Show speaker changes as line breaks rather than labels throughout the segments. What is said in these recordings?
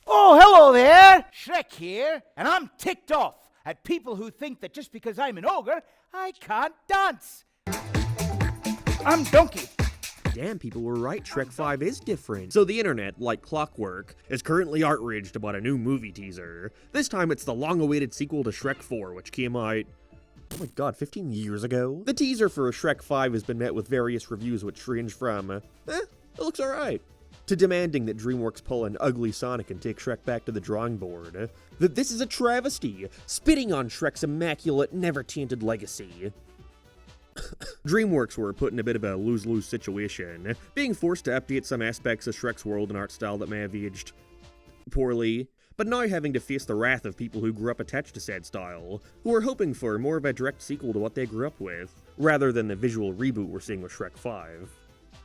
Oh, hello there! Shrek here, and I'm ticked off at people who think that just because I'm an ogre, I can't dance. I'm Donkey.
Damn, people were right, Shrek 5 is different. So the internet, like clockwork, is currently outraged about a new movie teaser. This time it's the long-awaited sequel to Shrek 4, which came out, oh my god, 15 years ago? The teaser for Shrek 5 has been met with various reviews which range from, it looks alright, to demanding that DreamWorks pull an ugly Sonic and take Shrek back to the drawing board. That this is a travesty, spitting on Shrek's immaculate, never-tainted legacy. DreamWorks were put in a bit of a lose-lose situation, being forced to update some aspects of Shrek's world and art style that may have aged poorly, but now having to face the wrath of people who grew up attached to said style, who are hoping for more of a direct sequel to what they grew up with, rather than the visual reboot we're seeing with Shrek 5.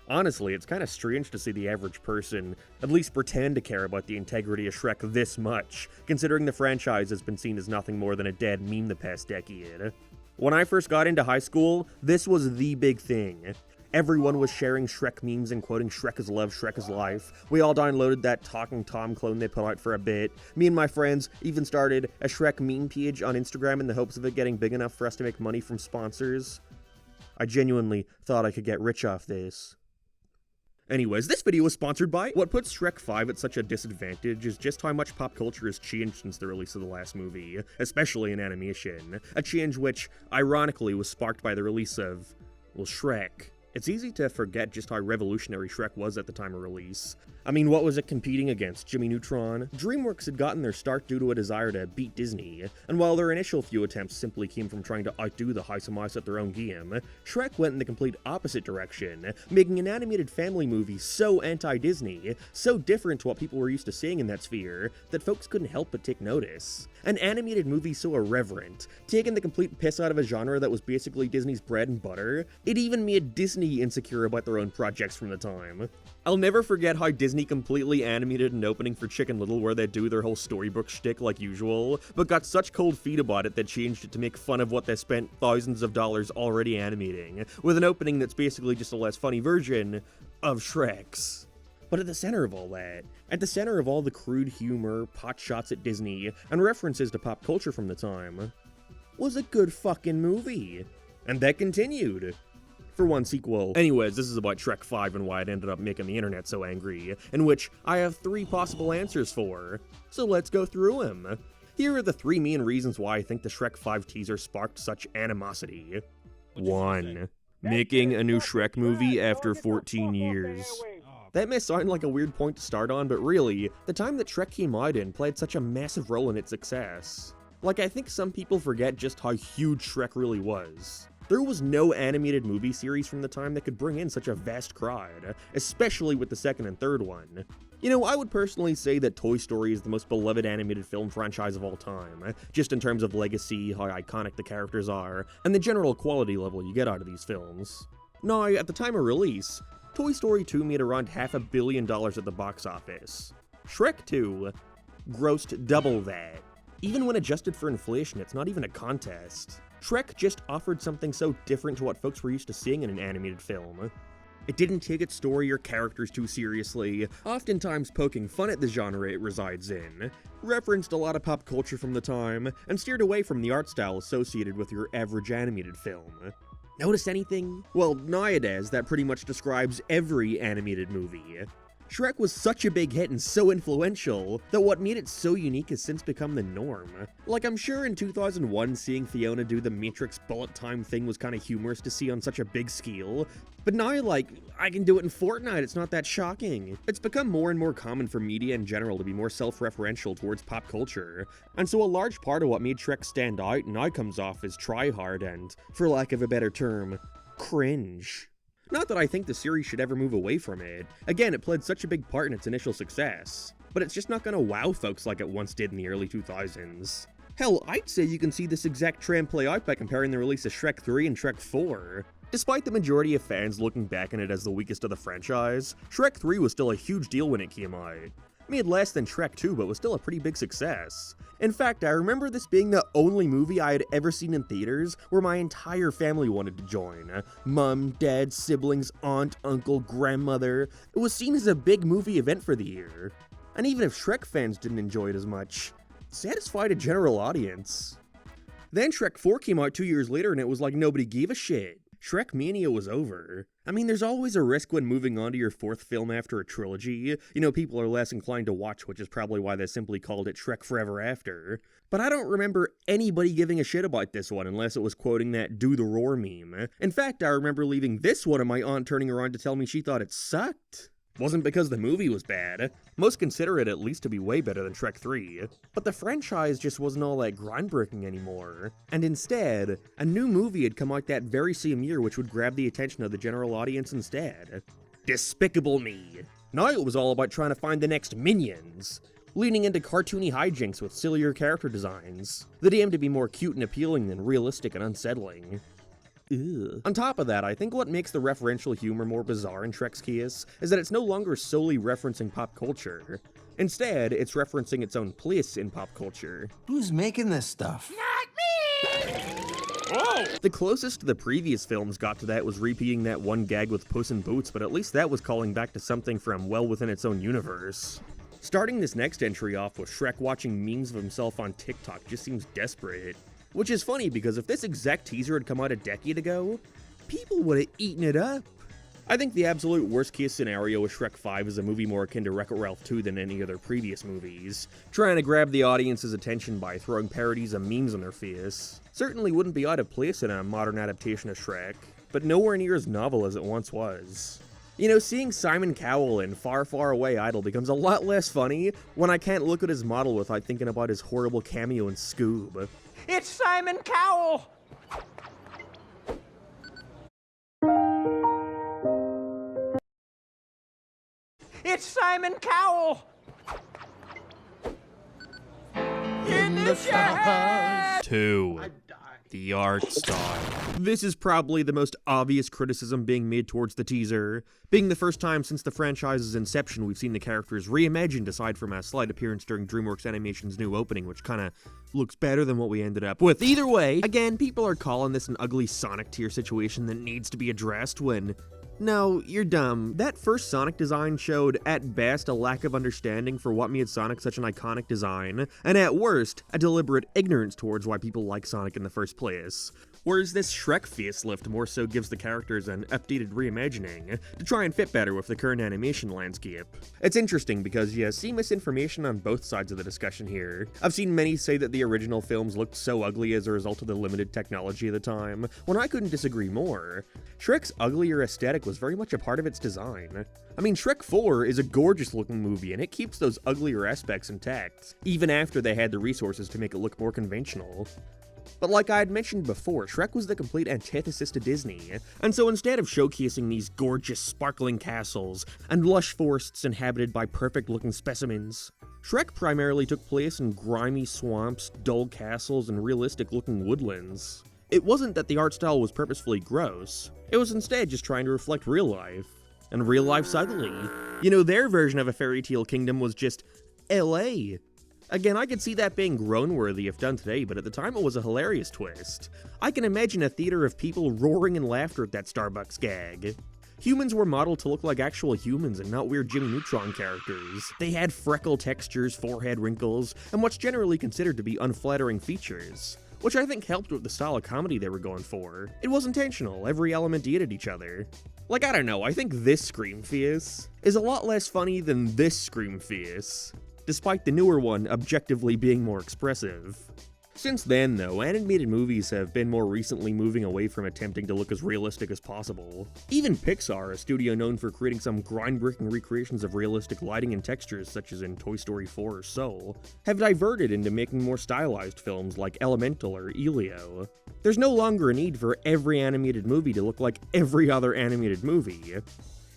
Honestly, it's kinda strange to see the average person at least pretend to care about the integrity of Shrek this much, considering the franchise has been seen as nothing more than a dead meme the past decade. When I first got into high school, this was the big thing. Everyone was sharing Shrek memes and quoting Shrek is love, Shrek is life. We all downloaded that Talking Tom clone they put out for a bit. Me and my friends even started a Shrek meme page on Instagram in the hopes of it getting big enough for us to make money from sponsors. I genuinely thought I could get rich off this. Anyways, this video was sponsored by... What puts Shrek 5 at such a disadvantage is just how much pop culture has changed since the release of the last movie, especially in animation. A change which, ironically, was sparked by the release of, well, Shrek. It's easy to forget just how revolutionary Shrek was at the time of release. I mean, what was it competing against? Jimmy Neutron? DreamWorks had gotten their start due to a desire to beat Disney, and while their initial few attempts simply came from trying to outdo the House of Mouse at their own game, Shrek went in the complete opposite direction, making an animated family movie so anti-Disney, so different to what people were used to seeing in that sphere, that folks couldn't help but take notice. An animated movie so irreverent, taking the complete piss out of a genre that was basically Disney's bread and butter, it even made Disney insecure about their own projects from the time. I'll never forget how Disney completely animated an opening for Chicken Little where they do their whole storybook shtick like usual, but got such cold feet about it they changed it to make fun of what they spent thousands of dollars already animating, with an opening that's basically just a less funny version of Shrek's. But at the center of all that, at the center of all the crude humor, pot shots at Disney, and references to pop culture from the time, was a good fucking movie. And that continued. For one sequel. Anyways, this is about Shrek 5 and why it ended up making the internet so angry, in which I have 3 possible answers for. So let's go through them. Here are the 3 main reasons why I think the Shrek 5 teaser sparked such animosity. 1. Making a new Shrek movie after 14 years. That may sound like a weird point to start on, but really, the time that Shrek came out in played such a massive role in its success. Like, I think some people forget just how huge Shrek really was. There was no animated movie series from the time that could bring in such a vast crowd, especially with the second and third one. You know, I would personally say that Toy Story is the most beloved animated film franchise of all time, just in terms of legacy, how iconic the characters are, and the general quality level you get out of these films. Now, at the time of release, Toy Story 2 made around $500 million at the box office. Shrek 2 grossed double that. Even when adjusted for inflation, it's not even a contest. Shrek just offered something so different to what folks were used to seeing in an animated film. It didn't take its story or characters too seriously, oftentimes poking fun at the genre it resides in, referenced a lot of pop culture from the time, and steered away from the art style associated with your average animated film. Notice anything? Well, nowadays, that pretty much describes every animated movie. Shrek was such a big hit and so influential that what made it so unique has since become the norm. Like, I'm sure in 2001 seeing Fiona do the Matrix bullet time thing was kinda humorous to see on such a big scale, but now, like, I can do it in Fortnite, it's not that shocking. It's become more and more common for media in general to be more self-referential towards pop culture, and so a large part of what made Shrek stand out now comes off as try-hard and, for lack of a better term, cringe. Not that I think the series should ever move away from it. Again, it played such a big part in its initial success. But it's just not gonna wow folks like it once did in the early 2000s. Hell, I'd say you can see this exact trend play out by comparing the release of Shrek 3 and Shrek 4. Despite the majority of fans looking back on it as the weakest of the franchise, Shrek 3 was still a huge deal when it came out. Made less than Shrek 2, but was still a pretty big success. In fact, I remember this being the only movie I had ever seen in theaters where my entire family wanted to join. Mom, dad, siblings, aunt, uncle, grandmother. It was seen as a big movie event for the year. And even if Shrek fans didn't enjoy it as much, it satisfied a general audience. Then Shrek 4 came out 2 years later and it was like nobody gave a shit. Shrek Mania was over. I mean, there's always a risk when moving on to your fourth film after a trilogy. You know, people are less inclined to watch, which is probably why they simply called it Shrek Forever After. But I don't remember anybody giving a shit about this one unless it was quoting that Do the Roar meme. In fact, I remember leaving this one and my aunt turning around to tell me she thought it sucked. Wasn't because the movie was bad. Most consider it at least to be way better than Shrek 3. But the franchise just wasn't all that groundbreaking anymore. And instead, a new movie had come out that very same year which would grab the attention of the general audience instead. Despicable Me. Now it was all about trying to find the next Minions, leaning into cartoony hijinks with sillier character designs, that aimed to be more cute and appealing than realistic and unsettling. Ew. On top of that, I think what makes the referential humor more bizarre in Shrek's case is that it's no longer solely referencing pop culture. Instead, it's referencing its own place in pop culture.
Who's making this stuff?
Not me!
Whoa! The closest the previous films got to that was repeating that one gag with Puss in Boots, but at least that was calling back to something from well within its own universe. Starting this next entry off with Shrek watching memes of himself on TikTok just seems desperate. Which is funny because if this exact teaser had come out a decade ago, people would have eaten it up. I think the absolute worst case scenario with Shrek 5 is a movie more akin to Wreck-It Ralph 2 than any other previous movies, trying to grab the audience's attention by throwing parodies of memes on their face. Certainly wouldn't be out of place in a modern adaptation of Shrek, but nowhere near as novel as it once was. You know, seeing Simon Cowell in Far, Far Away Idol becomes a lot less funny when I can't look at his model without thinking about his horrible cameo in Scoob.
It's Simon Cowell! It's Simon Cowell! In the shed!
2. The art style. This is probably the most obvious criticism being made towards the teaser, being the first time since the franchise's inception we've seen the characters reimagined aside from a slight appearance during DreamWorks Animation's new opening, which kinda looks better than what we ended up with. Either way, again, people are calling this an ugly Sonic tier situation that needs to be addressed when... No, you're dumb. That first Sonic design showed, at best, a lack of understanding for what made Sonic such an iconic design, and at worst, a deliberate ignorance towards why people like Sonic in the first place. Whereas this Shrek facelift more so gives the characters an updated reimagining to try and fit better with the current animation landscape. It's interesting because you see misinformation on both sides of the discussion here. I've seen many say that the original films looked so ugly as a result of the limited technology of the time, when I couldn't disagree more. Shrek's uglier aesthetic was very much a part of its design. I mean, Shrek 4 is a gorgeous looking movie and it keeps those uglier aspects intact, even after they had the resources to make it look more conventional. But like I had mentioned before, Shrek was the complete antithesis to Disney, and so instead of showcasing these gorgeous, sparkling castles and lush forests inhabited by perfect-looking specimens, Shrek primarily took place in grimy swamps, dull castles, and realistic-looking woodlands. It wasn't that the art style was purposefully gross, it was instead just trying to reflect real life. And real life's ugly. You know, their version of a fairy tale kingdom was just LA. Again, I could see that being groan-worthy if done today, but at the time it was a hilarious twist. I can imagine a theater of people roaring in laughter at that Starbucks gag. Humans were modeled to look like actual humans and not weird Jimmy Neutron characters. They had freckle textures, forehead wrinkles, and what's generally considered to be unflattering features, which I think helped with the style of comedy they were going for. It was intentional, every element aided each other. Like, I don't know, I think this Scream face is a lot less funny than this Scream face, despite the newer one objectively being more expressive. Since then, though, animated movies have been more recently moving away from attempting to look as realistic as possible. Even Pixar, a studio known for creating some groundbreaking recreations of realistic lighting and textures such as in Toy Story 4 or Soul, have diverted into making more stylized films like Elemental or Elio. There's no longer a need for every animated movie to look like every other animated movie.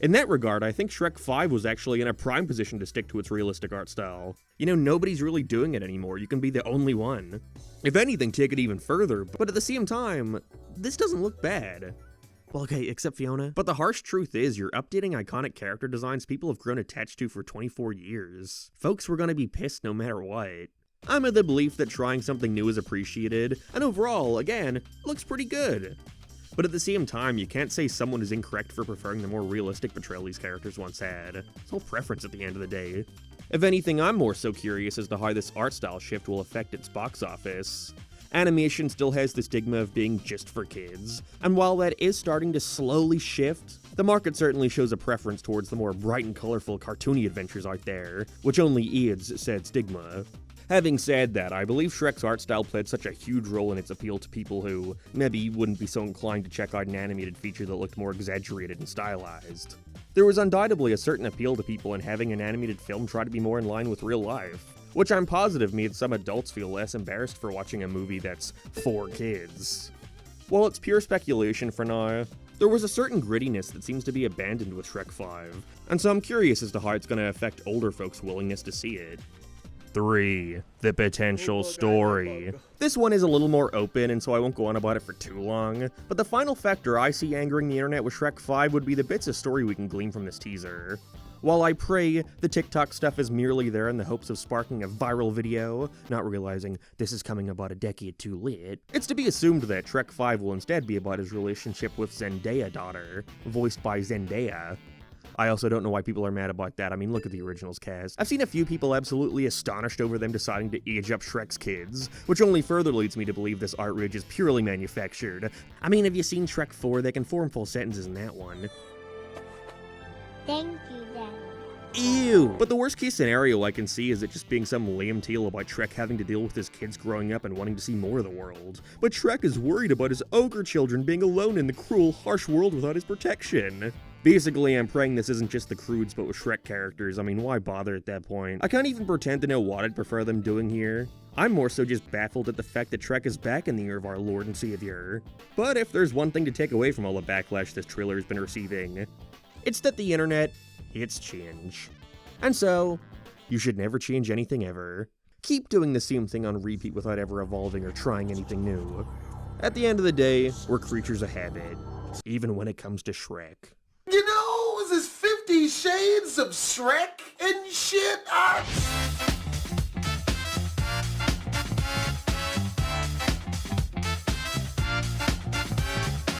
In that regard, I think Shrek 5 was actually in a prime position to stick to its realistic art style. You know, nobody's really doing it anymore, you can be the only one. If anything, take it even further, but at the same time, this doesn't look bad. Well, okay, except Fiona. But the harsh truth is, you're updating iconic character designs people have grown attached to for 24 years. Folks were gonna be pissed no matter what. I'm of the belief that trying something new is appreciated, and overall, again, looks pretty good. But at the same time, you can't say someone is incorrect for preferring the more realistic portrayal these characters once had. It's all preference at the end of the day. If anything, I'm more so curious as to how this art style shift will affect its box office. Animation still has the stigma of being just for kids, and while that is starting to slowly shift, the market certainly shows a preference towards the more bright and colorful cartoony adventures out there, which only aids said stigma. Having said that, I believe Shrek's art style played such a huge role in its appeal to people who maybe wouldn't be so inclined to check out an animated feature that looked more exaggerated and stylized. There was undoubtedly a certain appeal to people in having an animated film try to be more in line with real life, which I'm positive made some adults feel less embarrassed for watching a movie that's for kids. While it's pure speculation for now, there was a certain grittiness that seems to be abandoned with Shrek 5, and so I'm curious as to how it's going to affect older folks' willingness to see it. 3. The potential story. This one is a little more open, and so I won't go on about it for too long, but the final factor I see angering the internet with Shrek 5 would be the bits of story we can glean from this teaser. While I pray the TikTok stuff is merely there in the hopes of sparking a viral video, not realizing this is coming about a decade too late, it's to be assumed that Shrek 5 will instead be about his relationship with Zendaya daughter, voiced by Zendaya. I also don't know why people are mad about that. I mean, look at the originals cast. I've seen a few people absolutely astonished over them deciding to age up Shrek's kids, which only further leads me to believe this outrage is purely manufactured. I mean, have you seen Shrek 4? They can form full sentences in that one.
Thank you, Daddy.
Ew! But the worst case scenario I can see is it just being some lame tale about Shrek having to deal with his kids growing up and wanting to see more of the world. But Shrek is worried about his ogre children being alone in the cruel, harsh world without his protection. Basically, I'm praying this isn't just the Croods but with Shrek characters. I mean, why bother at that point? I can't even pretend to know what I'd prefer them doing here. I'm more so just baffled at the fact that Shrek is back in the year of our Lord and Savior. But if there's one thing to take away from all the backlash this trailer has been receiving, it's that the internet, it's change. And so, you should never change anything ever. Keep doing the same thing on repeat without ever evolving or trying anything new. At the end of the day, we're creatures of habit, even when it comes to Shrek.
You know, this is 50 Shades of Shrek and shit.